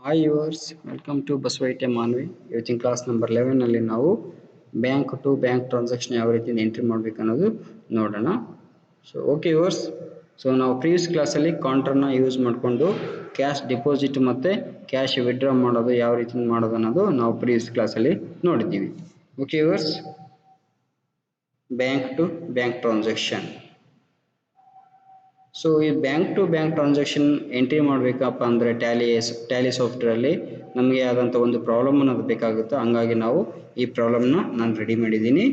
Hi viewers, welcome to ಬಸವೈಟೆ ಮಾನ್ವಿ. ಇವತ್ತಿನ class number 11 ನಲ್ಲಿ ನಾವು ಬ್ಯಾಂಕ್ ಟು ಬ್ಯಾಂಕ್ ಟ್ರಾನ್ಸಾಕ್ಷನ್ ಯಾವ ರೀತಿ ಎಂಟ್ರಿ ಮಾಡಬೇಕು ಅನ್ನೋದು ನೋಡೋಣ. ಓಕೆ ಯುವರ್ಸ್, ನಾವು ಪ್ರೀವಿಯಸ್ ಕ್ಲಾಸಲ್ಲಿ ಕೌಂಟರ್ನ ಯೂಸ್ ಮಾಡಿಕೊಂಡು ಕ್ಯಾಶ್ ಡಿಪಾಸಿಟ್ ಮತ್ತು ಕ್ಯಾಶ್ ವಿಡ್ರಾ ಮಾಡೋದು ಯಾವ ರೀತಿ ಮಾಡೋದು ಅನ್ನೋದು ನಾವು ಪ್ರೀವಿಯಸ್ ಕ್ಲಾಸಲ್ಲಿ ನೋಡಿದ್ದೀವಿ. Okay viewers, bank to bank transaction. So ಈ bank to bank transaction entry ಮಾಡಬೇಕಪ್ಪ ಅಂದರೆ ಟ್ಯಾಲಿ ಸಾಫ್ಟ್ವೇರಲ್ಲಿ ನಮಗೆ ಆದಂಥ ಒಂದು ಪ್ರಾಬ್ಲಮ್ ಅನ್ನೋದು ಬೇಕಾಗುತ್ತೆ. ಹಂಗಾಗಿ ನಾವು ಈ ಪ್ರಾಬ್ಲಮ್ನ ನಾನು ರೆಡಿ ಮಾಡಿದ್ದೀನಿ.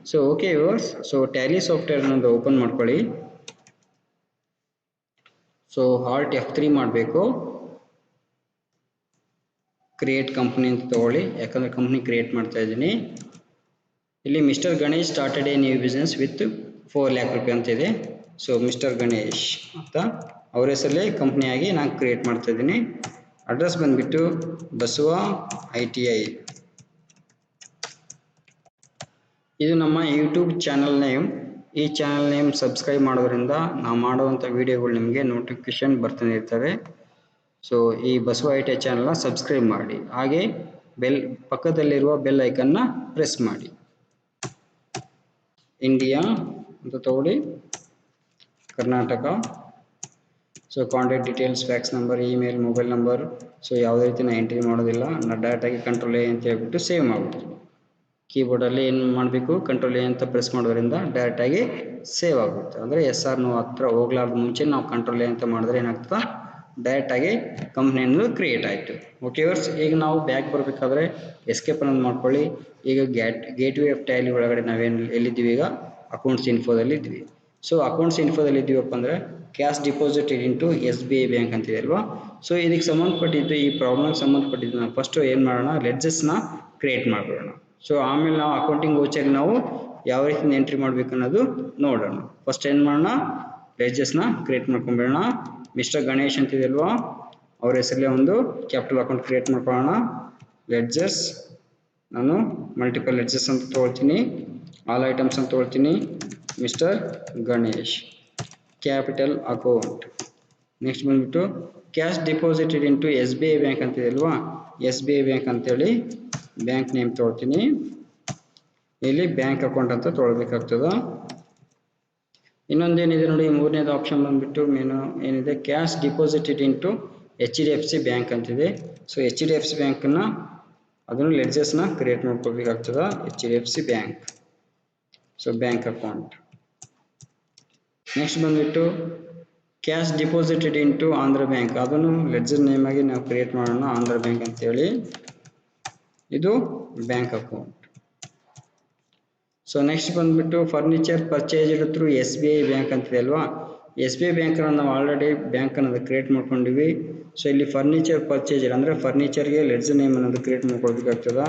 So okay yours, Tally software ಅನ್ನೋದು ಓಪನ್ ಮಾಡ್ಕೊಳ್ಳಿ. ಸೊ Alt F3 ಮಾಡಬೇಕು. ಕ್ರಿಯೇಟ್ ಕಂಪ್ನಿ ಅಂತ ತಗೊಳ್ಳಿ, ಯಾಕಂದರೆ ಕಂಪ್ನಿ ಕ್ರಿಯೇಟ್ ಮಾಡ್ತಾ ಇದ್ದೀನಿ. ಇಲ್ಲಿ mister Ganesh started A new business with 4 lakh ರೂಪಾಯಿ ಅಂತಿದೆ. ಸೊ ಮಿಸ್ಟರ್ ಗಣೇಶ್ ಅಂತ ಅವ್ರ ಹೆಸರಲ್ಲೇ ಕಂಪ್ನಿಯಾಗಿ ನಾನು ಕ್ರಿಯೇಟ್ ಮಾಡ್ತಾ ಇದ್ದೀನಿ. ಅಡ್ರೆಸ್ ಬಂದುಬಿಟ್ಟು ಬಸವ ITI. ಇದು ನಮ್ಮ ಯೂಟ್ಯೂಬ್ ಚಾನಲ್ ನೇಮ್. ಈ ಚಾನಲ್ ನೇಮ್ ಸಬ್ಸ್ಕ್ರೈಬ್ ಮಾಡೋದ್ರಿಂದ ನಾವು ಮಾಡುವಂಥ ವಿಡಿಯೋಗಳು ನಿಮಗೆ ನೋಟಿಫಿಕೇಶನ್ ಬರ್ತಾನೆ ಇರ್ತವೆ. ಸೊ ಈ ಬಸವ ITI ಚಾನಲ್ನ ಸಬ್ಸ್ಕ್ರೈಬ್ ಮಾಡಿ, ಹಾಗೆ ಪಕ್ಕದಲ್ಲಿರುವ ಬೆಲ್ ಐಕನ್ನ ಪ್ರೆಸ್ ಮಾಡಿ. ಇಂಡಿಯಾ ಅಂತ ತಗೊಳ್ಳಿ, Karnataka. So contact details, fax number, email, mobile number. So ಯಾವುದೇ ರೀತಿ ನಾನು ಎಂಟ್ರಿ ಮಾಡೋದಿಲ್ಲ. ನಾನು ಡೈರೆಕ್ಟಾಗಿ ಕಂಟ್ರೋಲ್ A ಅಂತ ಹೇಳ್ಬಿಟ್ಟು ಸೇವ್ ಮಾಡ್ಬಿಡ್ತೀನಿ. ಕೀಬೋರ್ಡಲ್ಲಿ ಏನು ಮಾಡಬೇಕು, ಕಂಟ್ರೋಲ್ A ಅಂತ ಪ್ರೆಸ್ ಮಾಡೋದ್ರಿಂದ ಡೈರೆಕ್ಟಾಗಿ ಸೇವ್ ಆಗುತ್ತೆ. ಅಂದರೆ SR ನೋ ಹತ್ರ ಹೋಗ್ಲಾರ್ದ ಮುಂಚೆ ನಾವು ಕಂಟ್ರೋಲ್ A ಅಂತ ಮಾಡಿದ್ರೆ ಏನಾಗ್ತದೆ, ಡೈರೆಕ್ಟಾಗಿ ಕಂಪ್ನಿ ಅನ್ನೋದು ಕ್ರಿಯೇಟ್ ಆಯಿತು. ಓಕೆ ವರ್ಸ್, ಈಗ ನಾವು ಬ್ಯಾಕ್ ಬರಬೇಕಾದ್ರೆ ಎಸ್ಕೇಪ್ ಅನ್ನೋದು ಮಾಡ್ಕೊಳ್ಳಿ. ಈಗ ಗೇಟ್ವೇ ಆಫ್ ಟ್ಯಾಲಿ ಒಳಗಡೆ ನಾವೇನು ಎಲ್ಲಿದ್ದೀವಿ, ಈಗ ಅಕೌಂಟ್ಸ್ ಇನ್ಫೋದಲ್ಲಿ ಇದ್ವಿ. ಸೊ ಅಕೌಂಟ್ಸ್ ಇನ್ಫೋದಲ್ಲಿ ಇದ್ದೀವಪ್ಪ ಅಂದರೆ cash deposited into SBI bank ಅಂತಿದೆ ಅಲ್ವಾ. ಸೊ ಇದಕ್ಕೆ ಸಂಬಂಧಪಟ್ಟಿದ್ದು, ಈ ಪ್ರಾಬ್ಲಮ್ಗೆ ಸಂಬಂಧಪಟ್ಟಿದ್ದು ನಾವು ಫಸ್ಟು ಏನು ಮಾಡೋಣ, ಲೆಡ್ಜಸ್ನ ಕ್ರಿಯೇಟ್ ಮಾಡಿಬಿಡೋಣ. ಸೊ ಆಮೇಲೆ ನಾವು ಅಕೌಂಟಿಂಗ್ ವೋಚರ್ಗೆ ನಾವು ಯಾವ ರೀತಿ ಎಂಟ್ರಿ ಮಾಡಬೇಕು ಅನ್ನೋದು ನೋಡೋಣ. ಫಸ್ಟ್ ಏನು ಮಾಡೋಣ, ಲೆಡ್ಜಸ್ನ ಕ್ರಿಯೇಟ್ ಮಾಡ್ಕೊಂಬಿಡೋಣ. ಮಿಸ್ಟರ್ ಗಣೇಶ್ ಅಂತಿದೆ ಅಲ್ವಾ, ಅವ್ರ ಹೆಸರಲ್ಲೇ ಒಂದು ಕ್ಯಾಪಿಟಲ್ ಅಕೌಂಟ್ ಕ್ರಿಯೇಟ್ ಮಾಡ್ಕೊಳ್ಳೋಣ. ಲೆಡ್ಜಸ್, ನಾನು ಮಲ್ಟಿಪಲ್ ಲೆಡ್ಜಸ್ ಅಂತ ತೊಗೊಳ್ತೀನಿ, ಆಲ್ ಐಟಮ್ಸ್ ಅಂತ ತೊಗೊಳ್ತೀನಿ. Mister Ganesh capital account. Next ಬಂದ್ಬಿಟ್ಟು cash deposited into SBI bank ಅಂತಿದೆ ಅಲ್ವಾ, SBI ಬ್ಯಾಂಕ್ ಅಂತೇಳಿ ಬ್ಯಾಂಕ್ ನೇಮ್ ತೊಗೊಳ್ತೀನಿ. ಇಲ್ಲಿ ಬ್ಯಾಂಕ್ ಅಕೌಂಟ್ ಅಂತ ತೊಗೊಳ್ಬೇಕಾಗ್ತದ. ಇನ್ನೊಂದೇನಿದೆ ನೋಡಿ, ಮೂರನೇದು ಆಪ್ಷನ್ ಬಂದ್ಬಿಟ್ಟು ಏನಿದೆ, cash deposited into HDFC bank ಅಂತಿದೆ. ಸೊ HDFC ಬ್ಯಾಂಕನ್ನು ಅದನ್ನು ಲೆಡ್ಜಸ್ನ ಕ್ರಿಯೇಟ್ ಮಾಡ್ಕೋಬೇಕಾಗ್ತದ. HDFC bank, so bank account. Next ಬಂದ್ಬಿಟ್ಟು cash deposited into Andhra bank, ಅದನ್ನು ಲೆಡ್ಜರ್ ನೇಮ್ ಆಗಿ ನಾವು ಕ್ರಿಯೇಟ್ ಮಾಡೋಣ, ಆಂಧ್ರ ಬ್ಯಾಂಕ್ ಅಂತೇಳಿ. ಇದು ಬ್ಯಾಂಕ್ ಅಕೌಂಟ್. ಸೊ ನೆಕ್ಸ್ಟ್ ಬಂದ್ಬಿಟ್ಟು furniture purchased through SBI bank ಅಂತಿದೆ ಅಲ್ವಾ, SBI ಬ್ಯಾಂಕನ್ನು ನಾವು ಆಲ್ರೆಡಿ ಬ್ಯಾಂಕ್ ಅನ್ನೋದು ಕ್ರಿಯೇಟ್ ಮಾಡ್ಕೊಂಡಿವಿ. ಸೊ ಇಲ್ಲಿ ಫರ್ನಿಚರ್ ಪರ್ಚೇಸ್ಡ್ ಅಂದರೆ ಫರ್ನಿಚರ್ಗೆ ಲೆಡ್ಜರ್ ನೇಮ್ ಅನ್ನೋದು ಕ್ರಿಯೇಟ್ ಮಾಡ್ಕೊಳ್ಬೇಕಾಗ್ತದ.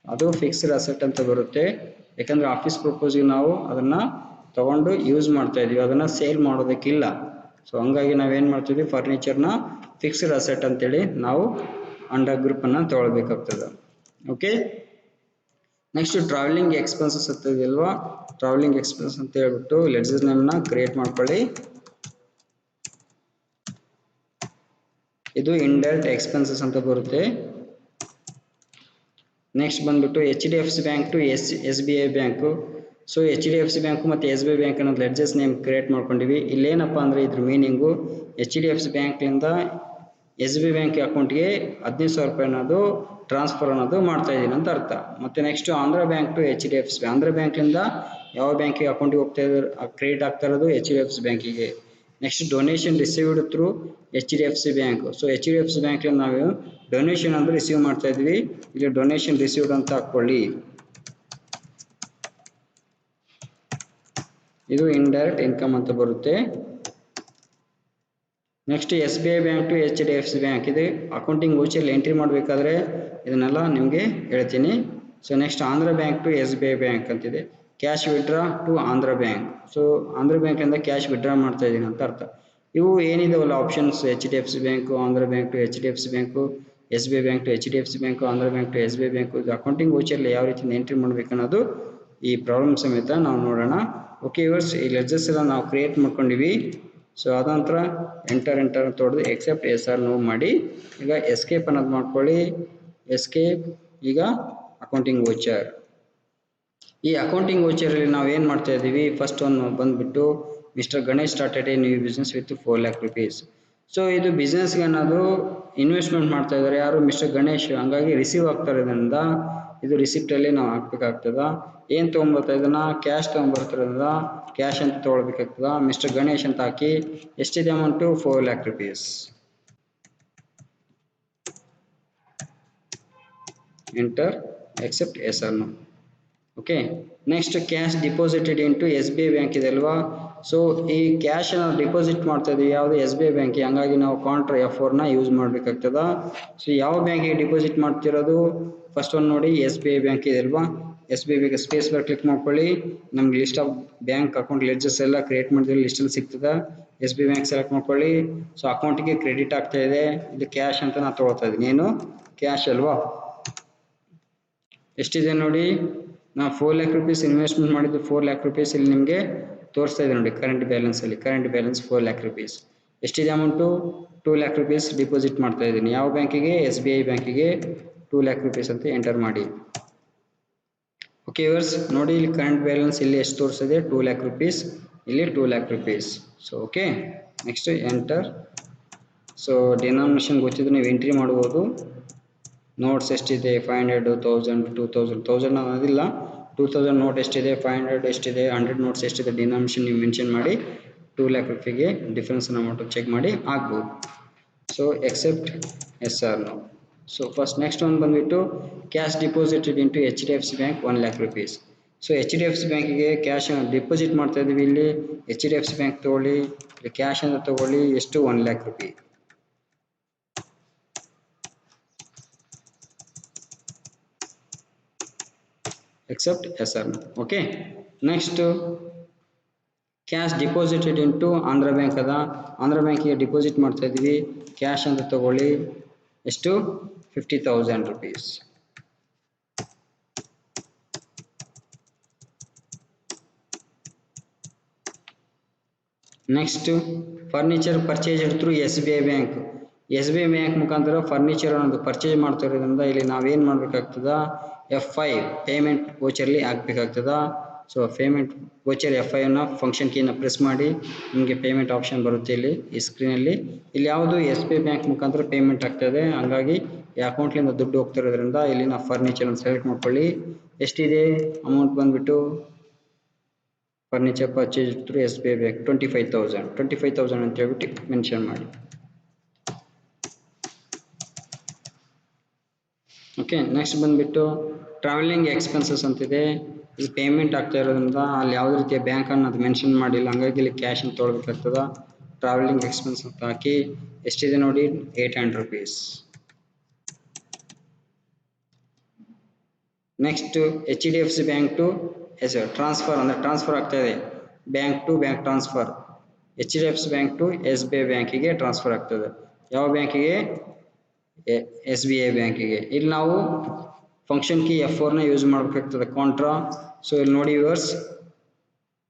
ಅದು ಫಿಕ್ಸ್ಡ್ ಅಸೆಟ್ ಅಂತ ಬರುತ್ತೆ, ಯಾಕಂದರೆ ಆಫೀಸ್ ಪರ್ಪಸ್ಗೆ ನಾವು ಅದನ್ನು ತಗೊಂಡು ಯೂಸ್ ಮಾಡ್ತಾ ಇದೀವಿ, ಅದನ್ನು ಸೇಲ್ ಮಾಡೋದಕ್ಕಿಲ್ಲ. ಸೊ ಹಂಗಾಗಿ ನಾವೇನು ಮಾಡ್ತೀವಿ, ಫರ್ನಿಚರ್ನ ಫಿಕ್ಸ್ಡ್ ಅಸೆಟ್ ಅಂತೇಳಿ ನಾವು ಅಂಡರ್ ಗ್ರೂಪನ್ನು ತಗೊಳ್ಬೇಕಾಗ್ತದೆ. ಓಕೆ, ನೆಕ್ಸ್ಟ್ ಟ್ರಾವೆಲಿಂಗ್ ಎಕ್ಸ್ಪೆನ್ಸಸ್ ಅಂತದೆ ಅಲ್ವಾ, ಟ್ರಾವೆಲಿಂಗ್ ಎಕ್ಸ್ಪೆನ್ಸ್ ಅಂತ ಹೇಳ್ಬಿಟ್ಟು ಲೆಡ್ಜರ್ ನೇಮ್ನ ಕ್ರಿಯೇಟ್ ಮಾಡ್ಕೊಳ್ಳಿ. ಇದು ಇಂಡೈರೆಕ್ಟ್ ಎಕ್ಸ್ಪೆನ್ಸಸ್ ಅಂತ ಬರುತ್ತೆ. ನೆಕ್ಸ್ಟ್ ಬಂದ್ಬಿಟ್ಟು HDFC bank to SBI bank. So HDFC bank ಮತ್ತು SBI ಬ್ಯಾಂಕ್ ಅನ್ನೋದು ಲೆಡ್ಜಸ್ ನೇಮ್ ಕ್ರಿಯೇಟ್ ಮಾಡ್ಕೊಂಡಿವಿ. ಇಲ್ಲೇನಪ್ಪ ಅಂದರೆ ಇದ್ರ ಮೀನಿಂಗು, HDFC ಬ್ಯಾಂಕ್ಲಿಂದ SBI ಬ್ಯಾಂಕ್ ಅಕೌಂಟ್ಗೆ 15,000 ರೂಪಾಯಿ ಅನ್ನೋದು ಟ್ರಾನ್ಸ್ಫರ್ ಅನ್ನೋದು ಮಾಡ್ತಾ ಇದ್ದೀನಿ ಅಂತ ಅರ್ಥ. ಮತ್ತು next Andhra bank to HDFC, Andhra ಬ್ಯಾಂಕ್ಲಿಂದ ಯಾವ ಬ್ಯಾಂಕಿಗೆ ಅಕೌಂಟಿಗೆ ಹೋಗ್ತಾ ಇದ್ದಾರೆ, ಕ್ರೆಡಿಟ್ ಆಗ್ತಾ ಇರೋದು HDFC ಬ್ಯಾಂಕಿಗೆ. Next donation received through HDFC bank. So HDFC ಬ್ಯಾಂಕ್ಲಿಂದ ನಾವು ಡೊನೇಷನ್ ಅಂದರೆ ರಿಸೀವ್ ಮಾಡ್ತಾ ಇದ್ವಿ, ಇಲ್ಲಿ ಡೊನೇಷನ್ ರಿಸೀವ್ಡ್ ಅಂತ ಹಾಕ್ಕೊಳ್ಳಿ. ಇದು ಇಂಡೈರೆಕ್ಟ್ ಇನ್ಕಮ್ ಅಂತ ಬರುತ್ತೆ. Next SBI bank to HDFC bank, ಇದು ಅಕೌಂಟಿಂಗ್ ವೋಚರ್ಲಿ ಎಂಟ್ರಿ ಮಾಡಬೇಕಾದ್ರೆ ಇದನ್ನೆಲ್ಲ ನಿಮಗೆ ಹೇಳ್ತೀನಿ. So next Andhra bank to SBI bank ಅಂತಿದೆ, cash withdraw to Andhra bank. So Andhra ಬ್ಯಾಂಕಿಂದ ಕ್ಯಾಶ್ ವಿಡ್ರಾ ಮಾಡ್ತಾ ಇದ್ದೀನಿ ಅಂತ ಅರ್ಥ. ಇವು ಏನಿದಾವಲ್ಲ options, HDFC bank, Andhra bank to HDFC bank, SBI bank to HDFC bank, Andhra bank to SBI bank, ಇದು ಅಕೌಂಟಿಂಗ್ ವೋಚರ್ಲಿ ಯಾವ ರೀತಿ ಎಂಟ್ರಿ ಮಾಡಬೇಕು ಅನ್ನೋದು ಈ ಪ್ರಾಬ್ಲಮ್ ಸಮೇತ ನಾವು ನೋಡೋಣ. ಓಕೆ ಯುವರ್ಸ್, ಈ ಲೆಡ್ಜಸ್ ಎಲ್ಲ ನಾವು ಕ್ರಿಯೇಟ್ ಮಾಡ್ಕೊಂಡಿವಿ. ಸೊ ಅದ ನಂತರ ಎಂಟರ್ ಅಂತ ಹೊಡೆದು ಎಕ್ಸೆಪ್ಟ್ ಎಸ್ ಆರ್ ನೋ ಮಾಡಿ ಈಗ ಎಸ್ಕೇಪ್ ಅನ್ನೋದು ಮಾಡ್ಕೊಳ್ಳಿ. ಎಸ್ಕೇಪ್. ಈಗ ಅಕೌಂಟಿಂಗ್ ವೋಚರ್. ಈ ಅಕೌಂಟಿಂಗ್ ವೋಚರಲ್ಲಿ ನಾವು ಏನು ಮಾಡ್ತಾ ಇದ್ದೀವಿ, ಫಸ್ಟ್ ಒಂದು ಬಂದುಬಿಟ್ಟು mister Ganesh started A new business with 4 lakh rupees. So ಇದು ಬಿಸ್ನೆಸ್ಗೆ ಅನ್ನೋದು ಇನ್ವೆಸ್ಟ್ಮೆಂಟ್ ಮಾಡ್ತಾ ಇದ್ದಾರೆ ಯಾರು, ಮಿಸ್ಟರ್ ಗಣೇಶ್. ಹಂಗಾಗಿ ರಿಸೀವ್ ಆಗ್ತಾ ಇರೋದ್ರಿಂದ ಇದು ರಿಸಿಪ್ಟಲ್ಲಿ ನಾವು ಹಾಕ್ಬೇಕಾಗ್ತದ. ಏನು ತೊಗೊಂಬರ್ತಾ ಇದನ್ನ ಕ್ಯಾಶ್ ತೊಗೊಂಬರ್ತಿರೋದ್ರಿಂದ ಕ್ಯಾಶ್ ಅಂತ ತೊಗೊಳ್ಬೇಕಾಗ್ತದ. ಮಿಸ್ಟರ್ ಗಣೇಶ್ ಅಂತ ಹಾಕಿ ಎಷ್ಟಿದೆ amount 4 lakh rupees. Enter accept yes or no. Okay, next cash deposited into S B I bank ಇದೆ ಅಲ್ವಾ. ಸೊ ಈ ಕ್ಯಾಶ್ ಡಿಪಾಸಿಟ್ ಮಾಡ್ತಾ ಇದೀವಿ ಯಾವುದು, ಎಸ್ ಬಿ ಐ ಬ್ಯಾಂಕಿಗೆ. ಹಂಗಾಗಿ ನಾವು ಕಾಂಟ್ರಾ F4 ಯೂಸ್ ಮಾಡಬೇಕಾಗ್ತದ. ಸೊ ಯಾವ ಬ್ಯಾಂಕಿಗೆ ಡಿಪಾಸಿಟ್ ಮಾಡ್ತಿರೋದು, ಫಸ್ಟ್ ಒಂದು ನೋಡಿ ಎಸ್ ಬಿ ಐ ಬ್ಯಾಂಕ್ ಇದೆ ಅಲ್ವಾ. S B I bank space bar click ಮಾಡ್ಕೊಳ್ಳಿ. ನಮ್ಗೆ list of bank account ledgers ಎಲ್ಲ ಕ್ರಿಯೇಟ್ ಮಾಡಿದ್ರೆ ಲಿಸ್ಟಲ್ಲಿ ಸಿಗ್ತದೆ. S B I bank select ಮಾಡ್ಕೊಳ್ಳಿ. ಸೊ ಅಕೌಂಟಿಗೆ ಕ್ರೆಡಿಟ್ ಆಗ್ತಾ ಇದೆ, ಇದು ಕ್ಯಾಶ್ ಅಂತ ನಾನು ತೊಗೊಳ್ತಾ ಇದ್ದೀನಿ. ಏನು ಕ್ಯಾಶ್ ಅಲ್ವಾ. ಎಷ್ಟಿದೆ ನೋಡಿ, ನಾವು 4 lakh rupees ಇನ್ವೆಸ್ಟ್ಮೆಂಟ್ ಮಾಡಿದ್ದು 4 lakh rupees ಇಲ್ಲಿ ನಿಮಗೆ ತೋರಿಸ್ತಾ ಇದೆ ನೋಡಿ ಕರೆಂಟ್ ಬ್ಯಾಲೆನ್ಸಲ್ಲಿ. Current balance 4 lakh rupees. ಎಷ್ಟಿದೆ ಅಮೌಂಟು 2 lakh rupees ಡಿಪಾಸಿಟ್ ಮಾಡ್ತಾ ಇದ್ದೀನಿ. ಯಾವ ಬ್ಯಾಂಕಿಗೆ, ಎಸ್ ಬಿ ಐ ಬ್ಯಾಂಕಿಗೆ 2 lakh rupees ಅಂತ ಎಂಟರ್ ಮಾಡಿ. ಓಕೆ ವ್ಯೂವರ್ಸ್, ನೋಡಿ ಇಲ್ಲಿ ಕರೆಂಟ್ ಬ್ಯಾಲೆನ್ಸ್ ಇಲ್ಲಿ ಎಷ್ಟು ತೋರಿಸಿದೆ, 2 lakh rupees, ಇಲ್ಲಿ 2 lakh rupees. So okay, next enter. So denomination ಗೊತ್ತಿದ್ರೆ ನೀವು ಎಂಟ್ರಿ ಮಾಡ್ಬೋದು. ನೋಟ್ಸ್ ಎಷ್ಟಿದೆ, 500, 1000, 2000. 1000 ಅನ್ನೋದಿಲ್ಲ, 2000 ನೋಟ್ ಎಷ್ಟಿದೆ, 500 ಎಷ್ಟಿದೆ, 100 ನೋಟ್ಸ್ ಎಷ್ಟಿದೆ, ಡಿನಾಮಿನೇಷನ್ ನೀವು ಮೆನ್ಷನ್ ಮಾಡಿ 2 lakh rupeesಗೆ ಡಿಫ್ರೆನ್ಸ್ ಅಮೌಂಟ್ ಚೆಕ್ ಮಾಡಿ ಆಗ್ಬೋದು. So accept yes or no. So first next ಒಂದು ಬಂದುಬಿಟ್ಟು cash deposited into H D F C bank 1 lakh rupees. So H D F C ಬ್ಯಾಂಕಿಗೆ ಕ್ಯಾಶ್ ಡಿಪಾಸಿಟ್ ಮಾಡ್ತಾ ಇದ್ದೀವಿ. ಇಲ್ಲಿ H D F C bank ತೊಗೊಳ್ಳಿ, ಇಲ್ಲಿ ಕ್ಯಾಶ್ ಅಂತ ತೊಗೊಳ್ಳಿ. ಎಷ್ಟು, 1 lakh rupees. Accept yes or no. Okay, next cash deposited into Andhra bank ಅದ. ಆಂಧ್ರ ಬ್ಯಾಂಕಿಗೆ ಡಿಪಾಸಿಟ್ ಮಾಡ್ತಾ ಇದ್ದೀವಿ. ಕ್ಯಾಶ್ ಅಂತ ತಗೊಳ್ಳಿ. ಎಷ್ಟು, 50,000 rupees. Next furniture purchase through S B I bank. S B I bank ಮುಖಾಂತರ ಫರ್ನಿಚರ್ ಅನ್ನೋದು ಪರ್ಚೇಸ್ ಮಾಡ್ತಾ ಇರೋದ್ರಿಂದ ಇಲ್ಲಿ ನಾವೇನು ಮಾಡಬೇಕಾಗ್ತದ, F5 ಪೇಮೆಂಟ್ ವೋಚರ್ಲಿ ಹಾಕಬೇಕಾಗ್ತದ. ಸೊ ಪೇಮೆಂಟ್ ವೋಚರ್ F5 ಅನ್ನು ಫಂಕ್ಷನ್ ಕೀನ ಪ್ರೆಸ್ ಮಾಡಿ ನಿಮಗೆ ಪೇಮೆಂಟ್ ಆಪ್ಷನ್ ಬರುತ್ತೆ ಇಲ್ಲಿ ಈ ಸ್ಕ್ರೀನಲ್ಲಿ. ಇಲ್ಲಿ ಯಾವುದು ಎಸ್ ಬಿ ಐ ಬ್ಯಾಂಕ್ ಮುಖಾಂತರ ಪೇಮೆಂಟ್ ಆಗ್ತದೆ. ಹಂಗಾಗಿ ಈ ಅಕೌಂಟ್ಲಿಂದ ದುಡ್ಡು ಹೋಗ್ತಿರೋದ್ರಿಂದ ಇಲ್ಲಿ ನಾವು ಫರ್ನಿಚರ್ ಅನ್ನು ಸೆಲೆಕ್ಟ್ ಮಾಡ್ಕೊಳ್ಳಿ. ಎಷ್ಟಿದೆ ಅಮೌಂಟ್ ಬಂದುಬಿಟ್ಟು furniture purchase through S B I bank 25,000 ಅಂತ ಹೇಳ್ಬಿಟ್ಟು ಮೆನ್ಷನ್ ಮಾಡಿ. ಓಕೆ, ನೆಕ್ಸ್ಟ್ ಬಂದುಬಿಟ್ಟು ಟ್ರಾವೆಲಿಂಗ್ ಎಕ್ಸ್ಪೆನ್ಸಸ್ ಅಂತಿದೆ. ಇಲ್ಲಿ ಪೇಮೆಂಟ್ ಆಗ್ತಾ ಇರೋದ್ರಿಂದ ಅಲ್ಲಿ ಯಾವುದೇ ರೀತಿಯ ಬ್ಯಾಂಕ್ ಅನ್ನೋದು ಮೆನ್ಷನ್ ಮಾಡಿಲ್ಲ. ಹಂಗಾಗಿ ಇಲ್ಲಿ ಕ್ಯಾಶ್ ಅಂತ ತೊಗೊಳ್ಬೇಕಾಗ್ತದ. ಟ್ರಾವೆಲಿಂಗ್ ಎಕ್ಸ್ಪೆನ್ಸ್ ಅಂತ ಹಾಕಿ ಎಷ್ಟಿದೆ ನೋಡಿ, 800 rupees. Next H D F C bank to transfer, ಅಂದರೆ ಟ್ರಾನ್ಸ್ಫರ್ ಆಗ್ತಾ ಇದೆ. Bank to bank transfer. H D F C bank to S B I ಬ್ಯಾಂಕಿಗೆ ಟ್ರಾನ್ಸ್ಫರ್ ಆಗ್ತದೆ. ಯಾವ ಬ್ಯಾಂಕಿಗೆ, ಎಸ್ ಬಿ ಐ ಬ್ಯಾಂಕಿಗೆ. ಇಲ್ಲಿ ನಾವು ಫಂಕ್ಷನ್ ಕೀ F4 ಯೂಸ್ ಮಾಡಬೇಕಾಗ್ತದೆ, ಕಾಂಟ್ರಾ. ಸೊ ಇಲ್ಲಿ ನೋಡಿ viewers,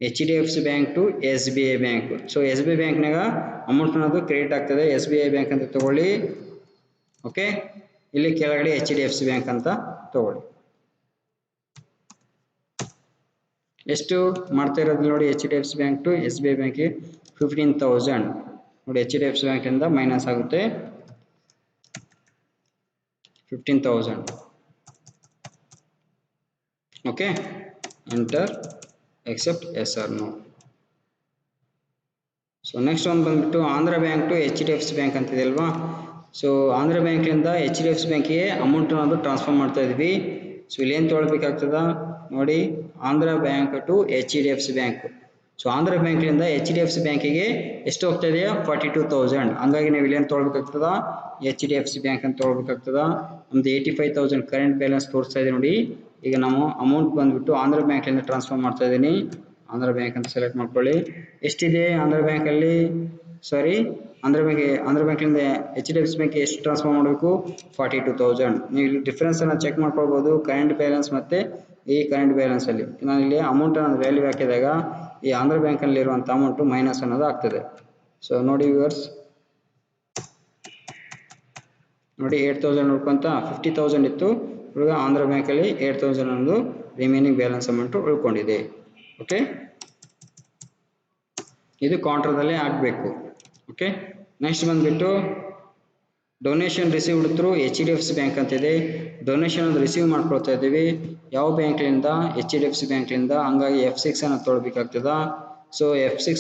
H D F C bank to S B I bank. So S B I ಬ್ಯಾಂಕ್ನಾಗ ಅಮೌಂಟ್ ಅನ್ನೋದು ಕ್ರೆಡಿಟ್ ಆಗ್ತದೆ. ಎಸ್ ಬಿ ಐ ಬ್ಯಾಂಕ್ ಅಂತ ತಗೊಳ್ಳಿ. ಓಕೆ, ಇಲ್ಲಿ ಕೆಳಗಡೆ H D F C bank ಅಂತ ತಗೊಳ್ಳಿ. ಎಷ್ಟು ಮಾಡ್ತಾ ಇರೋದು ನೋಡಿ, H D F C bank to S B I ಬ್ಯಾಂಕಿಗೆ 15,000 ನೋಡಿ. ಎಚ್ ಡಿ ಎಫ್ ಸಿ ಬ್ಯಾಂಕಿಂದ ಮೈನಸ್ ಆಗುತ್ತೆ 15,000. Okay, enter accept yes or no. So next ಒಂದು ಬಂದುಬಿಟ್ಟು Andhra bank to H D F C bank ಅಂತಿದೆ ಅಲ್ವಾ. ಸೊ ಆಂಧ್ರ ಬ್ಯಾಂಕಿಂದ ಎಚ್ ಡಿ ಎಫ್ ಸಿ ಬ್ಯಾಂಕಿಗೆ ಅಮೌಂಟ್ ಅನ್ನೋದು ಟ್ರಾನ್ಸ್ಫರ್ ಮಾಡ್ತಾ ಇದ್ವಿ. ಸೊ ಇಲ್ಲಿ ಏನು ತೊಗೊಳ್ಬೇಕಾಗ್ತದ ನೋಡಿ, Andhra bank to H D F C bank. So Andhra ಬ್ಯಾಂಕ್ಲಿಂದ ಎಚ್ ಡಿ ಎಫ್ ಸಿ ಬ್ಯಾಂಕಿಗೆ ಎಷ್ಟು ಹೋಗ್ತಾ ಇದೆಯಾ, 42,000. ಹಂಗಾಗಿ ನಾವು ಇಲ್ಲೇನು ತೊಗೊಳ್ಬೇಕಾಗ್ತದ, H D F C bank ಅಂತ ತೊಗೊಳ್ಬೇಕಾಗ್ತದ. ನಮ್ದು 85,000 ಕರೆಂಟ್ ಬ್ಯಾಲೆನ್ಸ್ ತೋರಿಸ್ತಾ ಇದೆ ನೋಡಿ. ಈಗ ನಾವು ಅಮೌಂಟ್ ಬಂದುಬಿಟ್ಟು ಆಂಧ್ರ ಬ್ಯಾಂಕ್ಲಿಂದ ಟ್ರಾನ್ಸ್ಫರ್ ಮಾಡ್ತಾ ಇದ್ದೀನಿ. ಆಂಧ್ರ ಬ್ಯಾಂಕ್ ಅಂತ ಸೆಲೆಕ್ಟ್ ಮಾಡ್ಕೊಳ್ಳಿ. ಎಷ್ಟಿದೆ ಆಂಧ್ರ ಬ್ಯಾಂಕಲ್ಲಿ, ಸಾರಿ ಆಂಧ್ರ ಬ್ಯಾಂಕ್ಲಿಂದ ಎಚ್ ಡಿ ಎಫ್ ಸಿ ಬ್ಯಾಂಕಿಗೆ ಎಷ್ಟು ಟ್ರಾನ್ಸ್ಫರ್ ಮಾಡಬೇಕು, 42,000. ನೀವು ಇಲ್ಲಿ ಡಿಫ್ರೆನ್ಸನ್ನು ಚೆಕ್ ಮಾಡ್ಕೊಳ್ಬೋದು, ಕರೆಂಟ್ ಬ್ಯಾಲೆನ್ಸ್ ಮತ್ತು ಈ ಕರೆಂಟ್ ಬ್ಯಾಲೆನ್ಸಲ್ಲಿ. ನಾನು ಇಲ್ಲಿ ಅಮೌಂಟ್ ಅನ್ನೋದು ವ್ಯಾಲ್ಯೂ ಹಾಕಿದಾಗ ಈ ಆಂಧ್ರ ಬ್ಯಾಂಕಲ್ಲಿರುವಂಥ ಅಮೌಂಟು ಮೈನಸ್ ಅನ್ನೋದು ಆಗ್ತದೆ. ಸೊ ನೋಡಿ ವ್ಯೂವರ್ಸ್, ನೋಡಿ 8,000 ಉಳ್ಕೊಂತ 50,000 ಇತ್ತು, ಇವಾಗ ಆಂಧ್ರ ಬ್ಯಾಂಕಲ್ಲಿ 8,000 ಅನ್ನೋದು ರಿಮೈನಿಂಗ್ ಬ್ಯಾಲೆನ್ಸ್ ಅಮೌಂಟು ಉಳ್ಕೊಂಡಿದೆ. ಓಕೆ, ಇದು ಕೌಂಟರ್ದಲ್ಲೇ ಆಗಬೇಕು. ಓಕೆ, ನೆಕ್ಸ್ಟ್ ಬಂದುಬಿಟ್ಟು donation received through HDFC bank ಅಂತಿದೆ. ಡೊನೇಷನ್ ಅದು ರಿಸೀವ್ ಮಾಡ್ಕೊಳ್ತಾ ಇದ್ದೀವಿ ಯಾವ ಬ್ಯಾಂಕ್ಲಿಂದ? HDFC ಬ್ಯಾಂಕ್ಲಿಂದ. ಹಂಗಾಗಿ F6 ಅನ್ನು ತೊಗೊಳ್ಬೇಕಾಗ್ತದ. So F6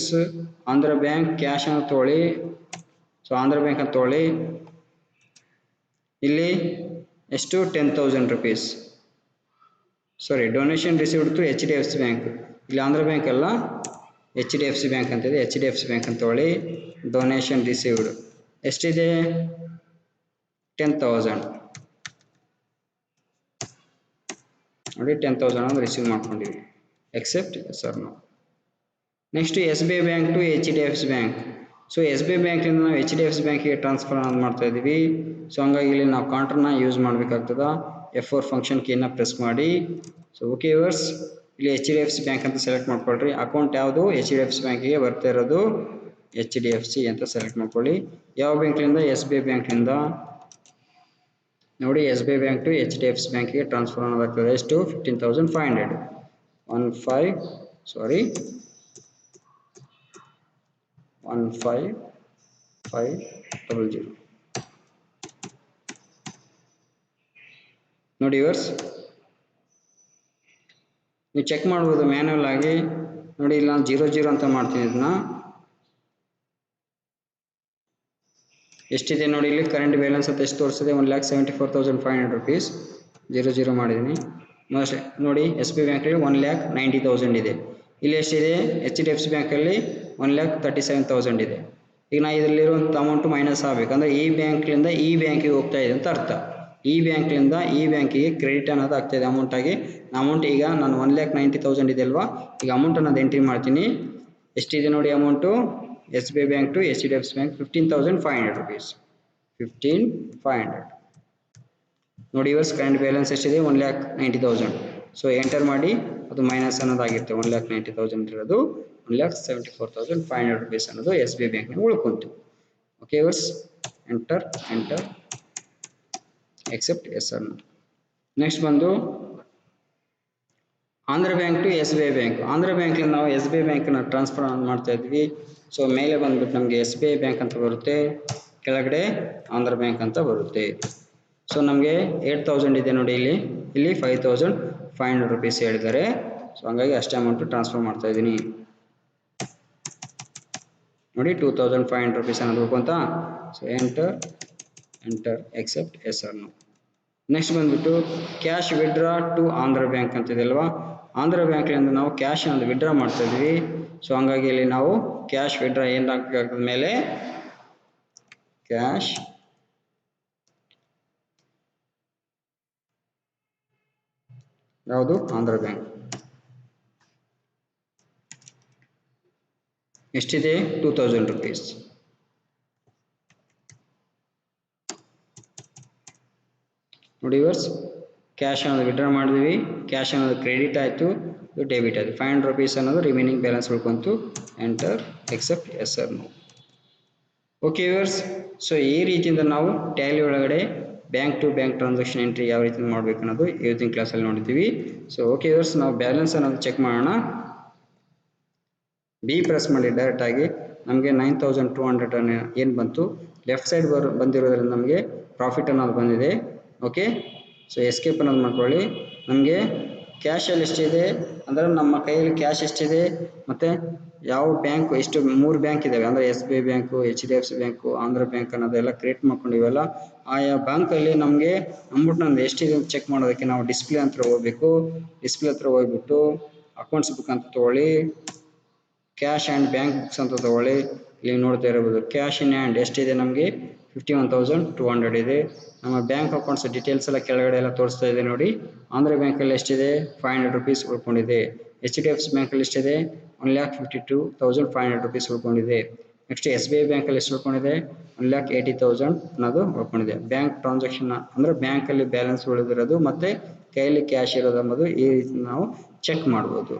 Andhra bank cash ಅನ್ನು ತೊಗೊಳ್ಳಿ. ಸೊ ಆಂಧ್ರ ಬ್ಯಾಂಕ್ ಅಂತ ತೊಗೊಳ್ಳಿ. ಇಲ್ಲಿ ಎಷ್ಟು? 10,000 rupees. Sorry, donation received through HDFC bank. ಇಲ್ಲಿ ಆಂಧ್ರ ಬ್ಯಾಂಕ್ ಅಲ್ಲ, HDFC ಬ್ಯಾಂಕ್ ಅಂತಿದೆ. HDFC ಬ್ಯಾಂಕ್ ಅಂತ ತೊಗೊಳ್ಳಿ. ಡೊನೇಷನ್ ರಿಸೀವ್ಡ್ ಎಷ್ಟಿದೆ? 10,000. ನೋಡಿ 10,000 ಅಂತ ರಿಸೀವ್ ಮಾಡ್ಕೊಂಡಿವಿ. Accept yes or no. Next SBI bank to HDFC bank. So SBI ಬ್ಯಾಂಕ್ಲಿಂದ ನಾವು HDFC ಬ್ಯಾಂಕಿಗೆ ಟ್ರಾನ್ಸ್ಫರ್ ಮಾಡ್ತಾ ಇದ್ದೀವಿ. ಸೊ ಹಂಗಾಗಿ ಇಲ್ಲಿ ನಾವು ಕೌಂಟರ್ನ ಯೂಸ್ ಮಾಡಬೇಕಾಗ್ತದ. F4 ಫಂಕ್ಷನ್ ಕೀನ ಪ್ರೆಸ್ ಮಾಡಿ. ಸೊ ಓಕೆ ವ್ಯೂವರ್ಸ್, ಇಲ್ಲಿ HDFC ಬ್ಯಾಂಕ್ ಅಂತ ಸೆಲೆಕ್ಟ್ ಮಾಡ್ಕೊಳ್ರಿ. ಅಕೌಂಟ್ ಯಾವುದು? HDFC ಬ್ಯಾಂಕಿಗೆ ಬರ್ತಾ ಇರೋದು HDFC ಅಂತ ಸೆಲೆಕ್ಟ್ ಮಾಡ್ಕೊಳ್ಳಿ. ಯಾವ ಬ್ಯಾಂಕ್ಲಿಂದ? SBI ಬ್ಯಾಂಕ್ಲಿಂದ. ನೋಡಿ SBI ಬ್ಯಾಂಕ್ ಟು HDFC ಬ್ಯಾಂಕಿಗೆ ಟ್ರಾನ್ಸ್ಫರ್ ಮಾಡೋದಾಗ್ತದೆ. ಎಷ್ಟು? 15,500. 15,500. ನೋಡಿ ವ್ಯೂವರ್ಸ್, ನೀವು ಚೆಕ್ ಮಾಡ್ಬೋದು ಮ್ಯಾನ್ಯಲ್ ಆಗಿ. ನೋಡಿ ಇಲ್ಲಿ ನಾನು 00 ಅಂತ ಮಾಡ್ತೀನಿ. ಇದನ್ನ ಎಷ್ಟಿದೆ ನೋಡಿ, ಇಲ್ಲಿ ಕರೆಂಟ್ ಬ್ಯಾಲೆನ್ಸ್ ಅಂತ ಎಷ್ಟು ತೋರಿಸಿದೆ? 1,74,500 rupees. 00 ಮಾಡಿದ್ದೀನಿ. ನೋಡಿ SBI ಬ್ಯಾಂಕಲ್ಲಿ 1,90,000 ಇದೆ. ಇಲ್ಲಿ ಎಷ್ಟಿದೆ? HDFC ಬ್ಯಾಂಕಲ್ಲಿ 1,37,000 ಇದೆ. ಈಗ ನಾ ಇದರಲ್ಲಿರುವಂಥ ಅಮೌಂಟು ಮೈನಸ್ ಆಗಬೇಕು ಅಂದರೆ ಈ ಬ್ಯಾಂಕ್ಲಿಂದ ಈ ಬ್ಯಾಂಕಿಗೆ ಹೋಗ್ತಾ ಇದೆ ಅಂತ ಅರ್ಥ. ಈ ಬ್ಯಾಂಕ್ಲಿಂದ ಈ ಬ್ಯಾಂಕಿಗೆ ಕ್ರೆಡಿಟ್ ಅನ್ನೋದು ಆಗ್ತಾಯಿದೆ ಅಮೌಂಟ್ ಆಗಿ. ಅಮೌಂಟ್ ಈಗ ನಾನು 1,90,000 ಇದೆ ಅಲ್ವಾ, ಈಗ ಅಮೌಂಟ್ ಅನ್ನೋದು ಎಂಟ್ರಿ ಮಾಡ್ತೀನಿ. ಎಷ್ಟಿದೆ ನೋಡಿ amount? SBI bank to HDFC bank 15,500 rupees. 15,500. ನೋಡಿ ಇವರ್ಸ್ ಕರೆಂಟ್ ಬ್ಯಾಲೆನ್ಸ್ ಎಷ್ಟಿದೆ? 1,90,000. ಸೊ ಎಂಟರ್ ಮಾಡಿ, ಅದು ಮೈನಸ್ ಅನ್ನೋದಾಗಿರುತ್ತೆ. 1,90,000 ಇರೋದು 1,74,500 rupees ಅನ್ನೋದು SBI ಬ್ಯಾಂಕ್ನಾಗ ಉಳ್ಕೊಂತು. Okay viewers, enter accept yes or no. Next ಬಂದು Andhra bank to SBI bank. Andhra ಬ್ಯಾಂಕ್ಲಿಂದ ನಾವು SBI ಬ್ಯಾಂಕನ್ನು ಟ್ರಾನ್ಸ್ಫರ್ ಮಾಡ್ತಾ ಇದ್ವಿ. ಸೊ ಮೇಲೆ ಬಂದ್ಬಿಟ್ಟು ನಮಗೆ SBI ಬ್ಯಾಂಕ್ ಅಂತ ಬರುತ್ತೆ, ಕೆಳಗಡೆ ಆಂಧ್ರ ಬ್ಯಾಂಕ್ ಅಂತ ಬರುತ್ತೆ. ಸೊ ನಮಗೆ 8,000 ಇದೆ ನೋಡಿ, ಇಲ್ಲಿ 5,500 rupees ಹೇಳಿದ್ದಾರೆ. ಸೊ ಹಂಗಾಗಿ ಅಷ್ಟೇ ಅಮೌಂಟು ಟ್ರಾನ್ಸ್ಫರ್ ಮಾಡ್ತಾ ಇದ್ದೀನಿ. ನೋಡಿ 2,500 rupees ಅನ್ನೋದು ಹೋಗುವಂತ. So enter accept yes or no. Next ಬಂದ್ಬಿಟ್ಟು cash withdraw to Andhra bank ಅಂತಿದೆ ಅಲ್ವಾ, ಆಂಧ್ರ ಬ್ಯಾಂಕ್ಲಿಂದ ನಾವು ಕ್ಯಾಶ್ ಅನ್ನೋದು ವಿಡ್ರಾ ಮಾಡ್ತಾ ಇದ್ವಿ. ಸೊ ಹಂಗಾಗಿ ಇಲ್ಲಿ ನಾವು ಕ್ಯಾಶ್ ವಿಡ್ರಾ ಏನಾಗಬೇಕಾಗ್ತದ ಮೇಲೆ ಕ್ಯಾಶ್ ಯಾವುದು? ಆಂಧ್ರ ಬ್ಯಾಂಕ್. ಎಷ್ಟಿದೆ? 2,000 rupees. ನೋಡಿ ವರ್ಸ್, ಕ್ಯಾಶ್ ಅನ್ನೋದು ವಿಡ್ರಾ ಮಾಡಿದ್ವಿ, ಕ್ಯಾಶ್ ಅನ್ನೋದು ಕ್ರೆಡಿಟ್ ಆಯಿತು, ಇದು ಡೆಬಿಟ್ ಆಯಿತು. 500 rupees ಅನ್ನೋದು ರಿಮೈನಿಂಗ್ ಬ್ಯಾಲೆನ್ಸ್ ಉಳ್ಕೊಂತು. Enter accept yes or no. Okay viewers, so ಈ ರೀತಿಯಿಂದ ನಾವು ಟ್ಯಾಲಿ ಒಳಗಡೆ bank to bank transaction entry ಯಾವ ರೀತಿ ಮಾಡಬೇಕು ಅನ್ನೋದು ಇವತ್ತಿನ ಕ್ಲಾಸಲ್ಲಿ ನೋಡಿದ್ದೀವಿ. ಸೊ ಓಕೆ ವ್ಯೂವರ್ಸ್, ನಾವು ಬ್ಯಾಲೆನ್ಸ್ ಅನ್ನೋದು ಚೆಕ್ ಮಾಡೋಣ. ಬಿ ಪ್ರೆಸ್ ಮಾಡಿ ಡೈರೆಕ್ಟಾಗಿ ನಮಗೆ 9,200 ಏನು ಬಂತು, ಲೆಫ್ಟ್ ಸೈಡ್ ಬಂದಿರೋದ್ರಿಂದ ನಮಗೆ ಪ್ರಾಫಿಟ್ ಅನ್ನೋದು ಬಂದಿದೆ. ಓಕೆ, ಸೊ ಎಸ್ಕೇಪ್ ಅನ್ನೋದು ಮಾಡ್ಕೊಳ್ಳಿ. ನಮಗೆ ಕ್ಯಾಶಲ್ಲಿ ಎಷ್ಟಿದೆ ಅಂದರೆ ನಮ್ಮ ಕೈಯಲ್ಲಿ ಕ್ಯಾಶ್ ಎಷ್ಟಿದೆ ಮತ್ತು ಯಾವ ಬ್ಯಾಂಕು ಎಷ್ಟು 3 ಬ್ಯಾಂಕ್ ಇದ್ದಾವೆ ಅಂದರೆ SBI bank, HDFC bank, Andhra bank ಅನ್ನೋದೆಲ್ಲ ಕ್ರಿಯೇಟ್ ಮಾಡ್ಕೊಂಡಿವಲ್ಲ. ಆಯಾ ಬ್ಯಾಂಕಲ್ಲಿ ನಮಗೆ ಅಂದ್ಬಿಟ್ಟು ನಮ್ದು ಎಷ್ಟಿದೆ ಅಂತ ಚೆಕ್ ಮಾಡೋದಕ್ಕೆ ನಾವು ಡಿಸ್ಪ್ಲೇ ಹತ್ರ ಹೋಗಬೇಕು. ಡಿಸ್ಪ್ಲೇ ಹತ್ರ ಹೋಗ್ಬಿಟ್ಟು ಅಕೌಂಟ್ಸ್ ಬುಕ್ ಅಂತ ತೊಗೊಳ್ಳಿ, ಕ್ಯಾಶ್ ಆ್ಯಂಡ್ ಬ್ಯಾಂಕ್ ಬುಕ್ಸ್ ಅಂತ ತೊಗೊಳ್ಳಿ. ಇಲ್ಲಿ ನೋಡ್ತಾ ಇರಬಹುದು ಕ್ಯಾಶ್ ಇನ್ ಹ್ಯಾಂಡ್ ಎಷ್ಟಿದೆ, ನಮಗೆ 51,200 ಇದೆ. ನಮ್ಮ ಬ್ಯಾಂಕ್ ಅಕೌಂಟ್ಸ್ ಡೀಟೇಲ್ಸ್ ಎಲ್ಲ ಕೆಳಗಡೆ ಎಲ್ಲ ತೋರಿಸ್ತಾ ಇದೆ ನೋಡಿ. ಆಂಧ್ರ ಬ್ಯಾಂಕಲ್ಲಿ ಎಷ್ಟಿದೆ? 500 rupees ಉಳ್ಕೊಂಡಿದೆ. HDFC ಬ್ಯಾಂಕಲ್ಲಿ ಎಷ್ಟಿದೆ? 1,52,500 rupees ಉಳ್ಕೊಂಡಿದೆ. ನೆಕ್ಸ್ಟ್ SBI ಬ್ಯಾಂಕಲ್ಲಿ ಎಷ್ಟು ಉಳ್ಕೊಂಡಿದೆ? 1,80,000 ಅನ್ನೋದು ಉಳ್ಕೊಂಡಿದೆ. ಬ್ಯಾಂಕ್ ಟ್ರಾನ್ಸಾಕ್ಷನ್ ಅಂದರೆ ಬ್ಯಾಂಕಲ್ಲಿ ಬ್ಯಾಲೆನ್ಸ್ ಉಳಿದಿರೋದು ಮತ್ತು ಕೈಯಲ್ಲಿ ಕ್ಯಾಶ್ ಇರೋದು ಅನ್ನೋದು ಈ ರೀತಿ ನಾವು ಚೆಕ್ ಮಾಡ್ಬೋದು.